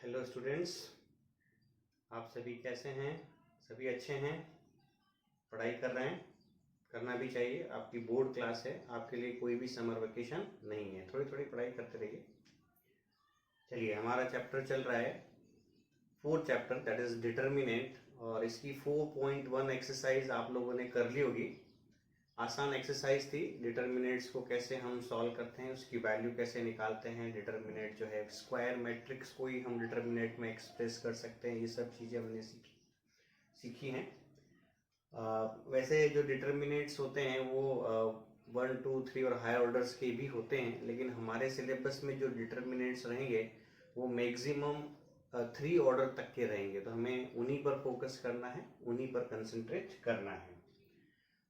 Hello students, आप सभी कैसे हैं? सभी अच्छे हैं? पढ़ाई कर रहे हैं? करना भी चाहिए। आपकी बोर्ड क्लास है, आपके लिए कोई भी समर वेकेशन नहीं है। थोड़ी थोड़ी पढ़ाई करते रहिए। चलिए, हमारा चैप्टर चल रहा है fourth chapter, that is determinant, और इसकी 4.1 एक्सरसाइज आप लोगों ने कर ली होगी। आसान एक्सरसाइज थी। डिटर्मिनेंट्स को कैसे हम सॉल्व करते हैं, उसकी वैल्यू कैसे निकालते हैं, डिटर्मिनेंट जो है स्क्वायर मैट्रिक्स को ही हम डिटर्मिनेंट में एक्सप्रेस कर सकते हैं, ये सब चीज़ें हमने सीखी हैं। वैसे जो डिटर्मिनेंट्स होते हैं वो 1, 2, 3 और हायर ऑर्डर्स के भी होते हैं, लेकिन हमारे सिलेबस में जो डिटर्मिनेंट्स रहेंगे वो मैक्सिमम 3 ऑर्डर तक के रहेंगे। तो हमें उन्हीं पर फोकस करना है, उन्हीं पर कंसंट्रेट करना है।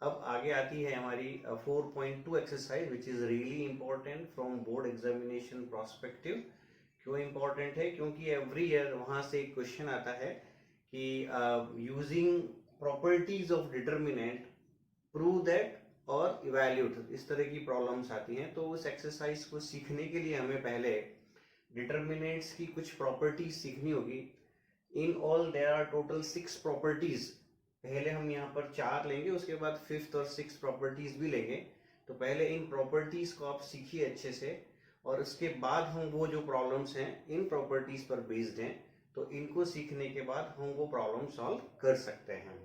अब आगे आती है हमारी 4.2 exercise, which is really important from board examination prospective. क्यों इंपॉर्टेंट है? क्योंकि एवरी ईयर वहां से एक क्वेश्चन आता है कि using properties of determinant prove that और इवैल्यूएट, इस तरह की प्रॉब्लम्स आती हैं। तो उस एक्सरसाइज को सीखने के लिए हमें पहले डिटर्मिनेंट्स की कुछ प्रॉपर्टीज सीखनी होगी। In all there are total 6 properties. पहले हम यहाँ पर 4 लेंगे, उसके बाद 5th और 6th प्रॉपर्टीज भी लेंगे। तो पहले इन प्रॉपर्टीज को आप सीखिए अच्छे से, और उसके बाद हम वो जो प्रॉब्लम्स हैं इन प्रॉपर्टीज पर बेस्ड हैं, तो इनको सीखने के बाद हम वो प्रॉब्लम सॉल्व कर सकते हैं।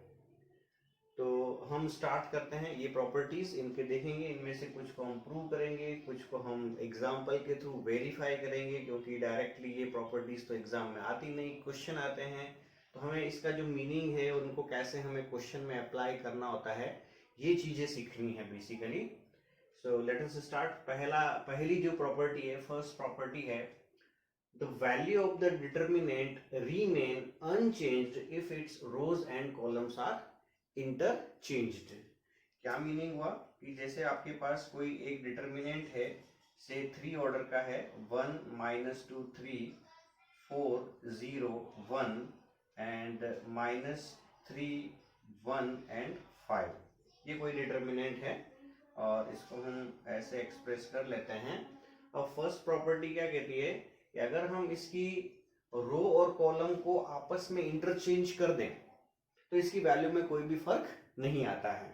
तो हम स्टार्ट करते हैं। ये प्रॉपर्टीज इनके देखेंगे, इनमें से कुछ को हम प्रूव करेंगे, कुछ को हम एग्जाम्पल के थ्रू वेरीफाई करेंगे, क्योंकि डायरेक्टली ये प्रॉपर्टीज तो एग्जाम में आती नहीं, क्वेश्चन आते हैं। तो हमें इसका जो मीनिंग है, उनको कैसे हमें क्वेश्चन में अप्लाई करना होता है, ये चीजें सीखनी है basically. So let us start. पहली जो प्रॉपर्टी है, फर्स्ट प्रॉपर्टी है, the value of the determinant remain unchanged if its rows and columns are interchanged। क्या मीनिंग हुआ कि जैसे आपके पास कोई एक डिटर्मिनेंट है, से 3 ऑर्डर का है, 1, -2, 3, 4, 0, 1 एंड -3, 1 एंड 5। ये कोई डिटर्मिनेंट है और इसको हम ऐसे एक्सप्रेस कर लेते हैं। और फर्स्ट प्रॉपर्टी क्या कहती है कि अगर हम इसकी रो और कॉलम को आपस में इंटरचेंज कर दें तो इसकी वैल्यू में कोई भी फर्क नहीं आता है।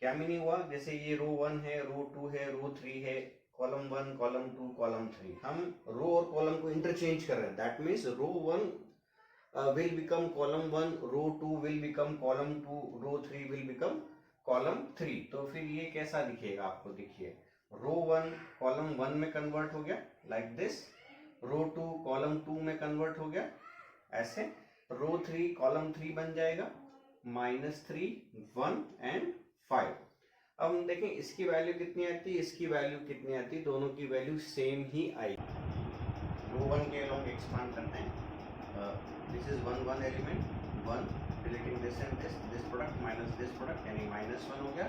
क्या मीनिंग हुआ? जैसे ये रो 1 है, रो 2 है, रो 3 है, कॉलम 1, कॉलम 2, कॉलम 3, हम रो और कॉलम को इंटरचेंज कर रहे हैं। That means row 1 will become column 1, row 2 will become column 2, row 3 will become column 3। तो फिर ये कैसा दिखेगा आपको? देखिए, रो 1 कॉलम 1 में कन्वर्ट हो गया लाइक दिस, रो 2 कॉलम 2 में कन्वर्ट हो गया ऐसे, रो 3 कॉलम 3 बन जाएगा, -3, 1 एंड 5। अब हम देखें इसकी वैल्यू कितनी आती है, इसकी वैल्यू कितनी आती है, दोनों की वैल्यू सेम ही आई। रो 1 के अलोंग एक्सपांड करते हैं। This is 1, 1 element, 1 deleting this and this product minus this product, यानी -1 हो गया।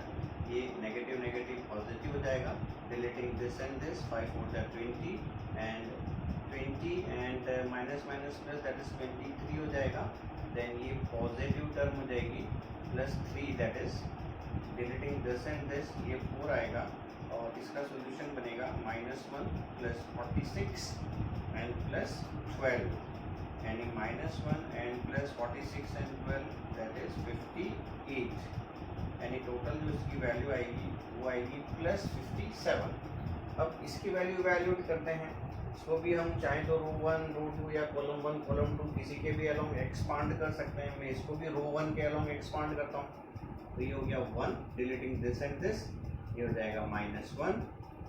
ये नेगेटिव नेगेटिव पॉजिटिव हो जाएगा, डिलीटिंग दिस एंड दिस, 5 4 जा 20 and 20 and minus minus plus, that is 23 हो जाएगा। देन ये पॉजिटिव टर्म हो जाएगी, +3, that is deleting this and this, ये 4 आएगा, और इसका सोल्यूशन बनेगा -1 + 46 एंड +12, यानी -1 एंड +46 एंड 12, दैट इज 58, यानी टोटल जो इसकी वैल्यू आएगी वो आएगी +57। अब इसकी वैल्यू इवैल्यूएट करते हैं। इसको भी हम चाहें तो रो 1, रो 2 या कॉलम 1, कॉलम 2 किसी के भी अलोंग एक्सपांड कर सकते हैं। मैं इसको भी रो 1 के अलोंग एक्सपांड करता हूँ। तो ये हो गया 1 डिलीटिंग दिस एंड दिस, ये हो जाएगा -1,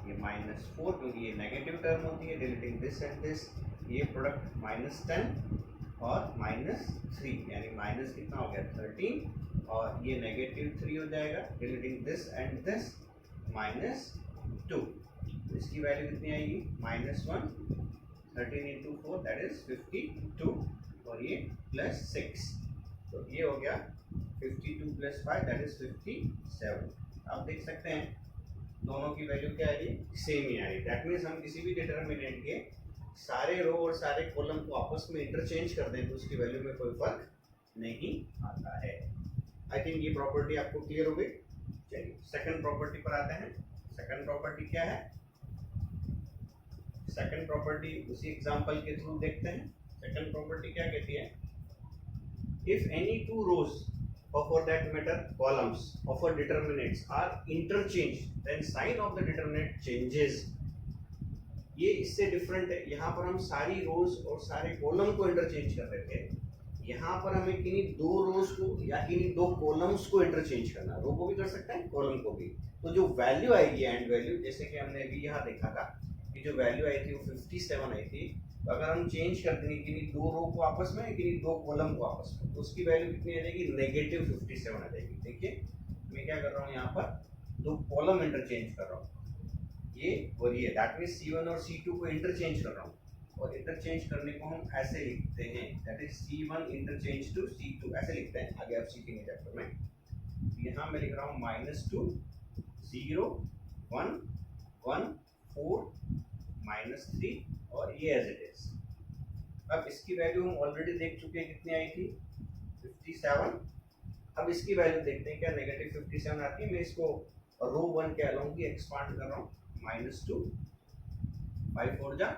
ये -4 क्योंकि ये नेगेटिव टर्म होती है, डिलीटिंग दिस एंड दिस, ये प्रोडक्ट -10 और -3, यानी माइनस कितना हो गया 13, और ये -3 हो जाएगा, डिलीटिंग दिस एंड दिस, -2। इसकी वैल्यू कितनी आएगी? -1, 13 × 4 दैट इज 52, और ये +6, तो ये हो गया 52 + 5 दैट इज 57। आप देख सकते हैं दोनों की वैल्यू क्या आई? सेम ही आई। दैट मीन्स हम किसी भी डिटर्मिनेंट के सारे रो और सारे कॉलम को आपस में इंटरचेंज कर दें तो उसकी वैल्यू में कोई फर्क नहीं आता है। आई थिंक ये प्रॉपर्टी आपको क्लियर हो गई। चलिए सेकंड प्रॉपर्टी पर आते हैं। सेकंड प्रॉपर्टी क्या है? सेकंड प्रॉपर्टी उसी एग्जांपल के थ्रू देखते हैं। सेकंड प्रॉपर्टी क्या कहती है, if any two rows or for that matter columns of a determinants are interchanged then sign of the determinant changes। ये इससे डिफरेंट है, यहाँ पर हम सारी रोज और सारे कॉलम को इंटरचेंज कर रहे थे, यहाँ पर हमें किन्हीं दो रोज को या किन्हीं दो कॉलम्स को इंटरचेंज करना, रो को भी कर सकते हैं कॉलम को भी। तो जो वैल्यू आएगी एंड वैल्यू, जैसे कि हमने अभी यहाँ देखा था कि जो वैल्यू आई थी वो 57 आई थी, तो अगर हम चेंज कर देंगे किन्हीं दो रो को आपस में किन्हीं दो कॉलम को आपस में, तो उसकी वैल्यू कितनी आ जाएगी, -57 आ जाएगी। देखिए मैं क्या कर रहा हूँ, यहाँ पर दो कॉलम इंटरचेंज कर रहा हूँ, ये और ये, दैट मीन्स C1 और C2 को इंटरचेंज कर रहा हूँ, और इंटरचेंज करने को हम ऐसे लिखते हैं, that is C1 interchange to C2, ऐसे लिखते हैं, आगे आप सीखेंगे चैप्टर में। यहाँ मैं लिख रहा हूँ -2 0 1 1 4 -3 और ये एज इट इज। अब इसकी वैल्यू हम ऑलरेडी देख चुके हैं, कितनी आई थी 57। अब इसकी वैल्यू देखते हैं क्या -57 आती है। मैं इसको रो 1 के अलोंग ही एक्सपांड कर रहा हूँ, -2 5 4 जा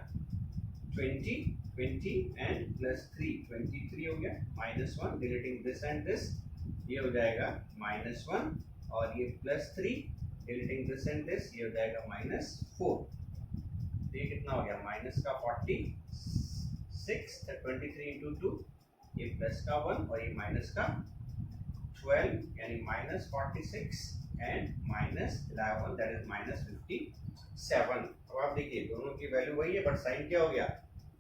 20 20 एंड +3 23 हो गया, -1 डिलीटिंग दिस एंड दिस, ये हो जाएगा -1 और ये +3 डिलीटिंग दिस एंड दिस, ये हो जाएगा -4। ये कितना हो गया, माइनस का 46 23 इंटू 2, ये प्लस का 1 और ये माइनस का 12, यानी -46 एंड -11 दैट इज -57। अब आप देखिए दोनों की वैल्यू वही है बट साइन क्या हो गया,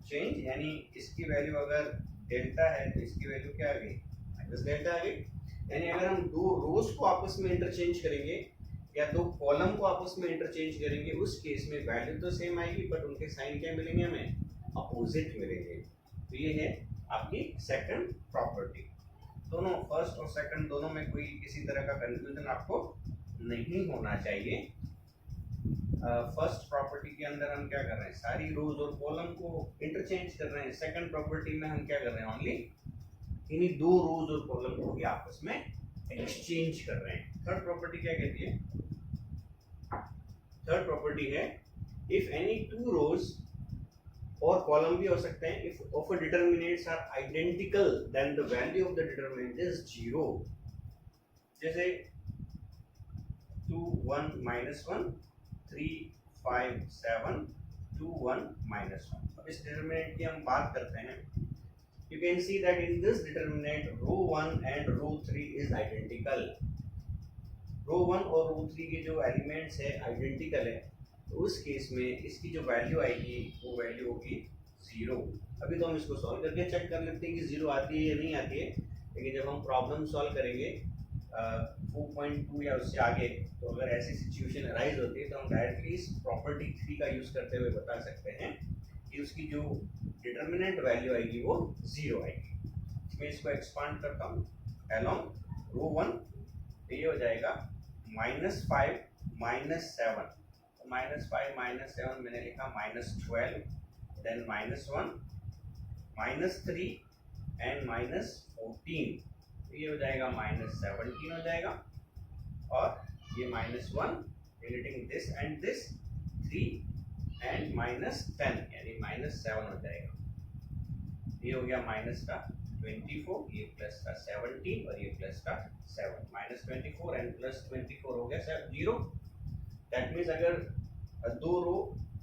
चेंज, यानी इसकी वैल्यू अगर डेल्टा है तो इसकी वैल्यू क्या आ गई, -डेल्टा आ गई। यानी अगर हम दो रोज को आपस में इंटरचेंज करेंगे या दो कॉलम को आपस में इंटरचेंज करेंगे, उस केस में वैल्यू तो सेम आएगी बट उनके साइन क्या मिलेंगे, हमें अपोजिट मिलेंगे। तो ये है आपकी सेकंड प्रॉपर्टी। दोनों फर्स्ट और सेकंड दोनों में कोई किसी तरह का कंफ्यूजन आपको नहीं होना चाहिए। फर्स्ट प्रॉपर्टी के अंदर हम क्या कर रहे हैं, सारी रोज और कॉलम को इंटरचेंज कर रहे हैं। सेकंड प्रॉपर्टी में हम क्या कर रहे हैं, ओनली इन्हीं दो रोज और कॉलम को भी आपस में एक्सचेंज कर रहे हैं। थर्ड प्रॉपर्टी क्या कहती है, थर्ड प्रॉपर्टी है इफ एनी टू रोज और कॉलम भी हो सकते हैं, if of a determinants are identical then the value of the determinant is 0। जैसे 2 1 -1 3 5 7 2 1 -1। अब इस डिटरमिनेंट की हम बात करते हैं, you can see that in this determinant row 1 and row 3 is identical। row 1 और row 3 के जो एलिमेंट्स है आइडेंटिकल है, तो उस केस में इसकी जो वैल्यू आएगी वो वैल्यू होगी 0। अभी तो हम इसको सॉल्व करके चेक कर लेते हैं कि 0 आती है या नहीं आती है, लेकिन जब हम प्रॉब्लम सॉल्व करेंगे 4.2 या उससे आगे, तो अगर ऐसी सिचुएशन अराइज होती है तो हम डायरेक्टली इस प्रॉपर्टी 3 का यूज करते हुए बता सकते हैं कि उसकी जो डिटरमिनेंट वैल्यू आएगी वो 0 आएगी। मैं इसको एक्सपांड करता हूँ अलोंग रो 1, तो ये हो जाएगा -5 -7, तो -5 -7 मैंने लिखा -12, देन -1 -3 एंड -14, तो ये हो जाएगा -17 हो जाएगा, और ये -1 deleting this and this 3 and -10 यानी -7 हो जाएगा। ये हो गया माइनस का 24, ये प्लस का 17 और ये प्लस का 7, -24 एंड +24 हो गया 0। दैट मीन्स अगर दो रो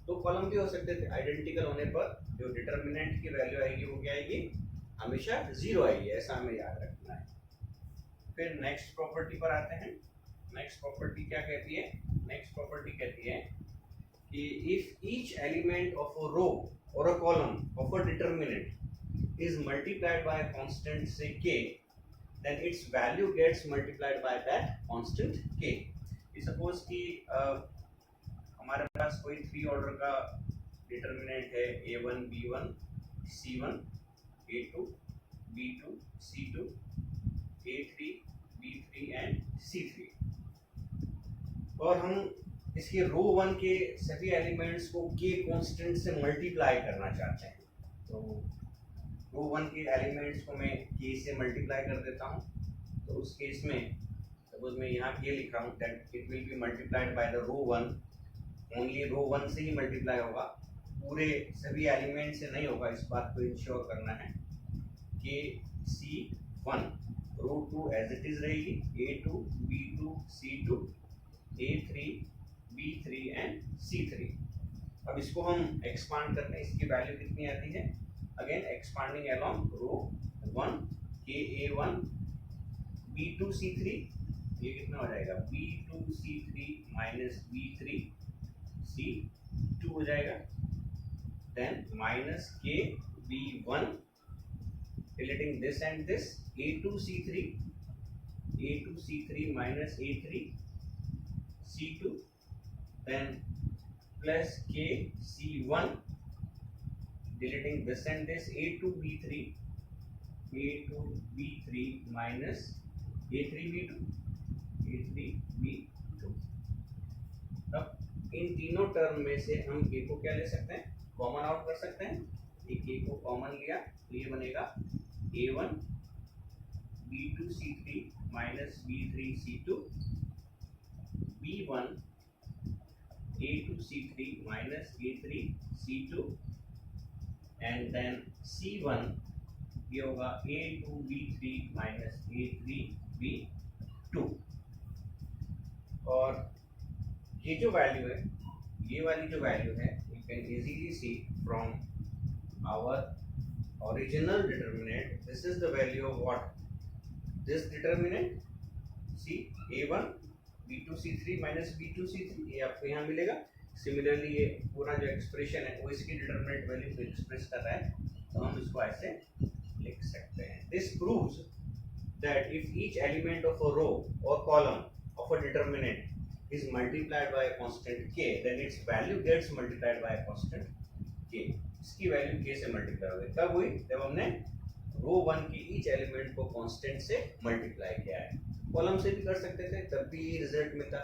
दो कॉलम भी हो सकते थे, आइडेंटिकल होने पर जो डिटरमिनेंट की वैल्यू आएगी वो क्या आएगी, हमेशा 0 आएगी, ऐसा हमें याद रखना है। फिर नेक्स्ट प्रॉपर्टी पर आते हैं। नेक्स्ट प्रॉपर्टी क्या कहती है, नेक्स्ट प्रॉपर्टी कहती है कि if each element of a row और a column of a determinant is multiplied by a constant say k, then its value gets multiplied by that constant k। Suppose कि हमारे पास कोई 3 ऑर्डर का determinant है a1 b1 c1 a2 b2 c2 a3 b3 and c3, और हम इसके रो 1 के सभी एलिमेंट्स को k कांस्टेंट से मल्टीप्लाई करना चाहते हैं। तो रो 1 के एलिमेंट्स को मैं k से मल्टीप्लाई कर देता हूँ, तो उस केस में सपोज मैं यहाँ k लिख रहा हूँ, that it will be multiplied by the row 1, only row 1 से ही मल्टीप्लाई होगा, पूरे सभी एलिमेंट से नहीं होगा, इस बात को इंश्योर करना है कि C1 row 2 as it is रहेगी, A2 B2 C2 A3 B3 and C3। अब इसको हम एक्सपांड करते हैं, इसकी वैल्यू कितनी आती है, अगेन एक्सपांडिंग अलोंग रो 1 KA1 B2 C3, ये कितना हो जाएगा B2 C3 minus B3 C2 हो जाएगा, then minus KB1 relating this and this A2 C3 minus A3 C2, then plus KC1 deleting this and this A2 B3 minus A3 B2। अब इन तीनों term में से हम A को क्या ले सकते हैं, कॉमन आउट कर सकते हैं। एक A को कॉमन लिया तो ये बनेगा A1 B2 C3 minus B3 C2 B1 A2 C3 minus A3 C2 and then C1 ये होगा A2 B3 minus A3 B2। और ये जो वैल्यू है, ये वाली जो वैल्यू है, you can easily see from our original determinant, this is the value of what, this determinant, see A1 B2 C3 minus B2 C3, ये आपको यहाँ मिलेगा। सिमिलरली ये पूरा जो एक्सप्रेशन है वो इसकी डिटरमिनेंट वैल्यू को एक्सप्रेस कर रहा है, तो हम इसको ऐसे लिख सकते हैं। This proves that if each element of a row और column of a determinant is multiplied by a constant k, then its value gets multiplied by a constant k। इसकी वैल्यू k से मल्टीप्लाई हो गई, कब हुई, जब हमने रो 1 के ईच एलिमेंट को कांस्टेंट से मल्टीप्लाई किया है। कॉलम से भी कर सकते थे, तब भी रिजल्ट मिलता।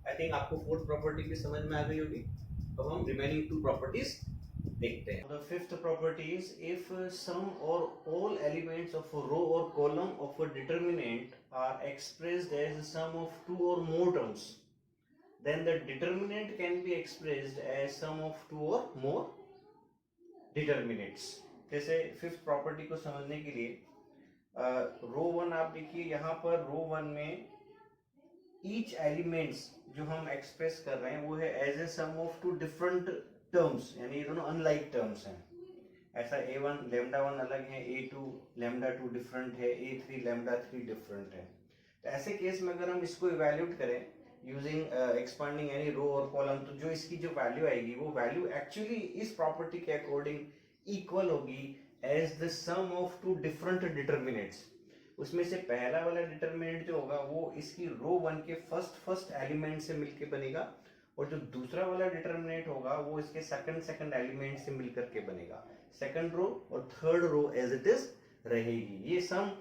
आई थिंक आपको फोर्थ प्रॉपर्टी भी समझ में आ गई होगी। अब हम रिमेनिंग टू प्रॉपर्टीज देखते हैं। The fifth property is if some और all elements of a row और column of a determinant are expressed as sum of two और more terms, then the determinant can be expressed as sum of two or more determinants। जैसे fifth property को समझने के लिए रो 1 आप देखिए, यहाँ पर रो 1 में ईच एलिमेंट्स जो हम एक्सप्रेस कर रहे हैं वो है as a sum of two different terms, यानी ये दोनों अनलाइक टर्म्स हैं। ऐसा A1 लैम्डा 1 अलग है, A2 लैम्डा 2 डिफरेंट है, A3 लैम्डा 3 डिफरेंट है। तो ऐसे केस में अगर हम इसको इवैल्यूएट करें यूजिंग एक्सपांडिंग एनी रो और कॉलम, तो जो इसकी जो वैल्यू आएगी वो वैल्यू एक्चुअली इस प्रॉपर्टी के अकॉर्डिंग इक्वल होगी as the sum of two different determinants. उसमें से पहला वाला डिटरमिनेंट जो होगा वो इसकी रो 1 के फर्स्ट एलिमेंट से मिलके बनेगा, और जो दूसरा वाला डिटरमिनेंट होगा वो इसके सेकंड एलिमेंट से मिलकर के बनेगा। सेकंड रो और third row as it is रहेगी। ये सम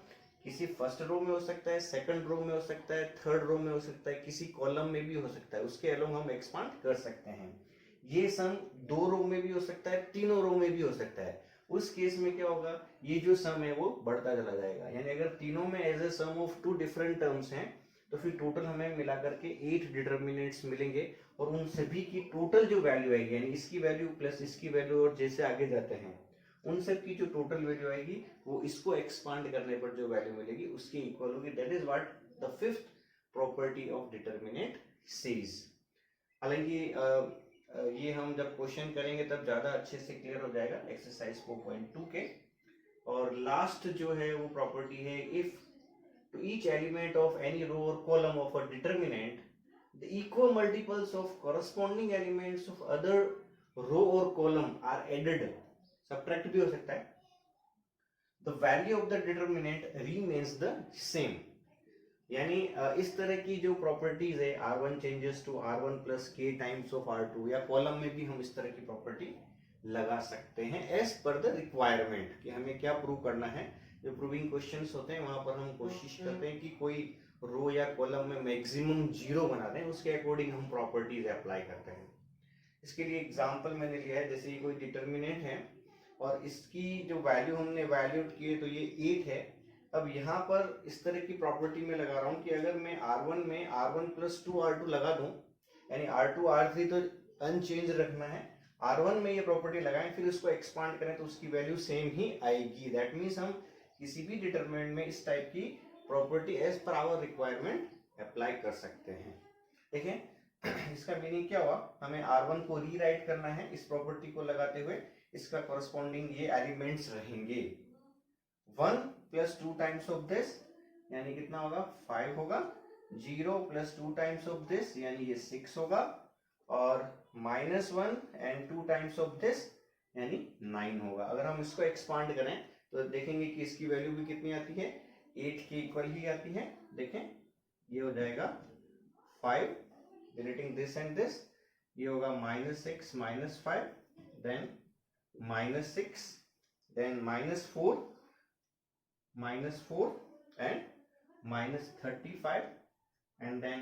किसी फर्स्ट रो में हो सकता है, सेकंड रो में हो सकता है, थर्ड रो में हो सकता है, किसी कॉलम में भी हो सकता है, उसके अलोंग हम एक्सपांड कर सकते हैं। ये सम 2 रो में भी हो सकता है, 3 रो में भी हो सकता है। उस केस में क्या होगा, ये जो सम है वो बढ़ता चला जाएगा। यानी अगर तीनों में as a sum of 2 different terms हैं तो फिर टोटल हमें मिला करके 8 डिटरमिनेंट्स मिलेंगे, और उन सभी की टोटल जो वैल्यू आएगी, यानी इसकी वैल्यू प्लस इसकी वैल्यू, और जैसे आगे जाते हैं उन सब की जो टोटल वैल्यू आएगी वो इसको एक्सपांड करने पर जो वैल्यू मिलेगी उसके इक्वल होगी। That is what the fifth property of determinant says. हालांकि ये हम जब क्वेश्चन करेंगे तब ज्यादा अच्छे से क्लियर हो जाएगा एक्सरसाइज 4.2 के। और लास्ट जो है वो प्रॉपर्टी है, if to each element of any row और column of a determinant the equal multiples of corresponding elements of other row और कॉलम आर एडेड, सब्ट्रैक्ट भी हो सकता है, the value of the determinant remains the same. यानी इस तरह की जो प्रॉपर्टीज है, R1 changes to R1 plus K times of R2, या कॉलम में भी हम इस तरह की प्रॉपर्टी लगा सकते हैं एज पर द रिक्वायरमेंट कि हमें क्या प्रूव करना है। जो प्रूविंग क्वेश्चंस होते हैं वहां पर हम कोशिश करते हैं कि कोई रो या कॉलम में मैक्सिमम 0 बना दें, उसके अकॉर्डिंग हम प्रॉपर्टीज अप्लाई करते हैं। इसके लिए एग्जाम्पल मैंने लिया है, जैसे ये कोई डिटरमिनेंट है और इसकी जो वैल्यू हमने वैल्यूट की है तो ये 8 है। अब यहाँ पर इस तरह की प्रॉपर्टी में लगा रहा हूँ कि अगर मैं R1 में R1 प्लस 2 R2 लगा दूं, यानी R2 R3 तो अनचेंज रखना है, R1 में ये प्रॉपर्टी लगाएं फिर उसको एक्सपांड करें तो उसकी वैल्यू सेम ही आएगी। दैट मीन्स हम किसी भी डिटरमिनेंट में इस टाइप की property as per our requirement apply कर सकते हैं। देखिए इसका मीनिंग क्या हुआ, हमें R1 को रीराइट करना है इस प्रॉपर्टी को लगाते हुए, इसका कॉरस्पॉन्डिंग ये एलिमेंट्स रहेंगे 1 + 2 टाइम्स ऑफ दिस यानी कितना होगा 5 होगा, 0 + 2 टाइम्स ऑफ दिस यानी ये 6 होगा, और -1 and 2 टाइम्स ऑफ दिस यानी 9 होगा। अगर हम इसको एक्सपांड करें तो देखेंगे कि इसकी वैल्यू भी कितनी आती है 8 के इक्वल ही आती है। देखें ये हो जाएगा 5 डिलीटिंग दिस एंड दिस, ये होगा -6 -5 then -6 then -4 and -35 and then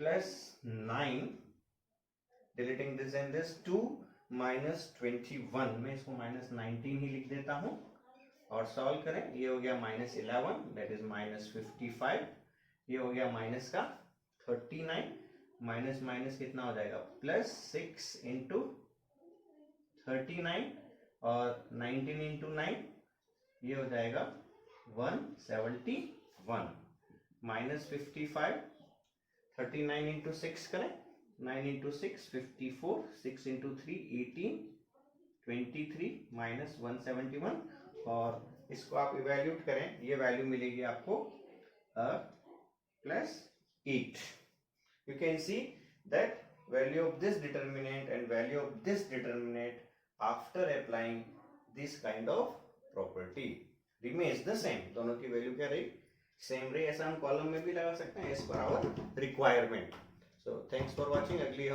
+9 deleting this and this 2 -21, मैं इसको -19 ही लिख देता हूं और सॉल्व करें। ये हो गया -11 दैट इज -55, ये हो गया माइनस का 39, माइनस कितना हो जाएगा +6 × 39 और 19 × 9 ये हो जाएगा 171, -55 39 × 6 करें 9 × 6 54, 6 × 3 18, 23 -171 और इसको आप इवैल्यूएट करें ये वैल्यू मिलेगी आपको +8। You can see that value of this determinant and value of this determinant after applying this kind of property remains the same। दोनों की वैल्यू क्या रही सेम रही। ऐसा हम कॉलम में भी लगा सकते हैं as per our requirement. So thanks for watching. अगली